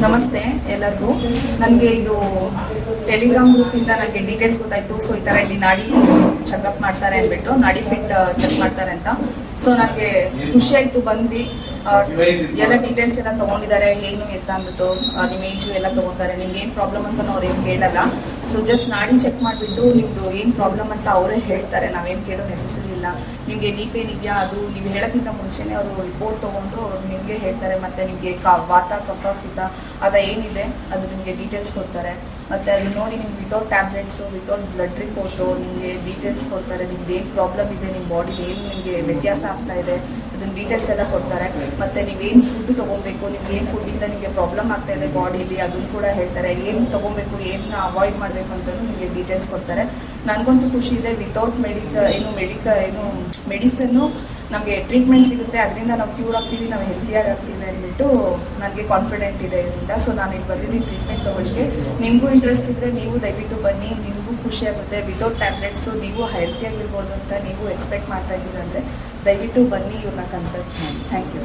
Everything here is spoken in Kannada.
ನಮಸ್ತೆ ಎಲ್ಲರಿಗೂ. ನನಗೆ ಇದು ಟೆಲಿಗ್ರಾಮ್ ಗ್ರೂಪಿಂದ ನನಗೆ ಡೀಟೇಲ್ಸ್ ಗೊತ್ತಾಯಿತು. ಸೊ ಈ ಥರ ಇಲ್ಲಿ ನಾಡಿ ಚೆಕಪ್ ಮಾಡ್ತಾರೆ ಅಂದ್ಬಿಟ್ಟು, ನಾಡಿ ಫಿಟ್ ಚೆಕ್ ಮಾಡ್ತಾರೆ ಅಂತ. ಸೊ ನನಗೆ ಖುಷಿ ಆಯಿತು ಬಂದು. ಎಲ್ಲ ಡೀಟೇಲ್ಸ್ ಎಲ್ಲ ತೊಗೊಂಡಿದ್ದಾರೆ, ಏನು ಎತ್ತ ಅಂದ್ಬಿಟ್ಟು ನಿಮ್ಮ ಏಜು ಎಲ್ಲ ತೊಗೊತಾರೆ. ನಿಮ್ಗೆ ಏನು ಪ್ರಾಬ್ಲಮ್ ಅಂತ ಅವ್ರು ಏನು ಕೇಳಲ್ಲ. ಸೊ ಜಸ್ಟ್ ನಾಡಿ ಚೆಕ್ ಮಾಡಿಬಿಟ್ಟು ನಿಮ್ಮದು ಏನು ಪ್ರಾಬ್ಲಮ್ ಅಂತ ಅವರೇ ಹೇಳ್ತಾರೆ, ನಾವೇನು ಕೇಳೋ ನೆಸೆಸರಿ ಇಲ್ಲ. ನಿಮಗೆ ನೀ ಪೇನ್ ಇದೆಯಾ, ಅದು ನೀವು ಹೇಳೋಕ್ಕಿಂತ ಮುಂಚೆನೇ ಅವರು ರಿಪೋರ್ಟ್ ತೊಗೊಂಡು ಅವ್ರು ನಿಮಗೆ ಹೇಳ್ತಾರೆ. ಮತ್ತು ನಿಮಗೆ ವಾತ ಕಫ ಪಿತ ಅದ ಏನಿದೆ ಅದು ನಿಮಗೆ ಡೀಟೇಲ್ಸ್ ಕೊಡ್ತಾರೆ. ಮತ್ತು ಅದು ನೋಡಿ ನಿಮ್ಗೆ without tablets, without blood report ನಿಮಗೆ ಡೀಟೇಲ್ಸ್ ಕೊಡ್ತಾರೆ. ನಿಮ್ದು ಏನು ಪ್ರಾಬ್ಲಮ್ ಇದೆ, ನಿಮ್ಮ ಬಾಡಿಲಿ ಏನು ನಿಮಗೆ ವ್ಯತ್ಯಾಸ ಆಗ್ತಾ ಇದೆ ಅದನ್ನ ಡೀಟೇಲ್ಸ್ ಎಲ್ಲ ಕೊಡ್ತಾರೆ. ಮತ್ತು ನೀವೇನು ಫುಡ್ ತೊಗೊಬೇಕು, ನಿಮ್ಗೆ ಏನು ಫುಡ್ಡಿಂದ ನಿಮಗೆ ಪ್ರಾಬ್ಲಮ್ ಆಗ್ತಾ ಇದೆ ಬಾಡಿಲಿ ಅದನ್ನು ಕೂಡ ಹೇಳ್ತಾರೆ. ಏನು ತೊಗೊಬೇಕು, ಏನು ಅವಾಯ್ಡ್ ಮಾಡಬೇಕು ಅಂತಲೂ ನಿಮಗೆ ಡೀಟೇಲ್ಸ್ ಕೊಡ್ತಾರೆ. ನನಗಂತೂ ಖುಷಿ ಇದೆ. ವಿತೌಟ್ ಏನು ಮೆಡಿಸನ್ನು ನಮಗೆ ಟ್ರೀಟ್ಮೆಂಟ್ ಸಿಗುತ್ತೆ, ಅದರಿಂದ ನಾವು ಕ್ಯೂರ್ ಆಗ್ತೀವಿ, ನಾವು ಹೆಲ್ತಿಯಾಗಿ ಆಗ್ತೀವಿ ಅಂದ್ಬಿಟ್ಟು ನನಗೆ ಕಾನ್ಫಿಡೆಂಟ್ ಇದೆ ಇದರಿಂದ. ಸೊ ನಾನು ಇಲ್ಲಿ ಬಂದಿದ್ದೀನಿ ಟ್ರೀಟ್ಮೆಂಟ್ ತೊಗೊಳ್ಳಿಕ್ಕೆ. ನಿಮಗೂ ಇಂಟ್ರೆಸ್ಟ್ ಇದ್ದರೆ ನೀವು ದಯವಿಟ್ಟು ಬನ್ನಿ, ನಿಮಗೂ ಖುಷಿ ಆಗುತ್ತೆ. ವಿತೌಟ್ ಟ್ಯಾಬ್ಲೆಟ್ಸು ನೀವು ಹೆಲ್ತಿಯಾಗಿರ್ಬೋದು ಅಂತ ನೀವು ಎಕ್ಸ್ಪೆಕ್ಟ್ ಮಾಡ್ತಾ ಇದ್ದೀರಂದರೆ ದಯವಿಟ್ಟು ಬನ್ನಿ, ಇವ್ರನ್ನ ಕನ್ಸಲ್ಟ್ ಮಾಡಿ. Thank you.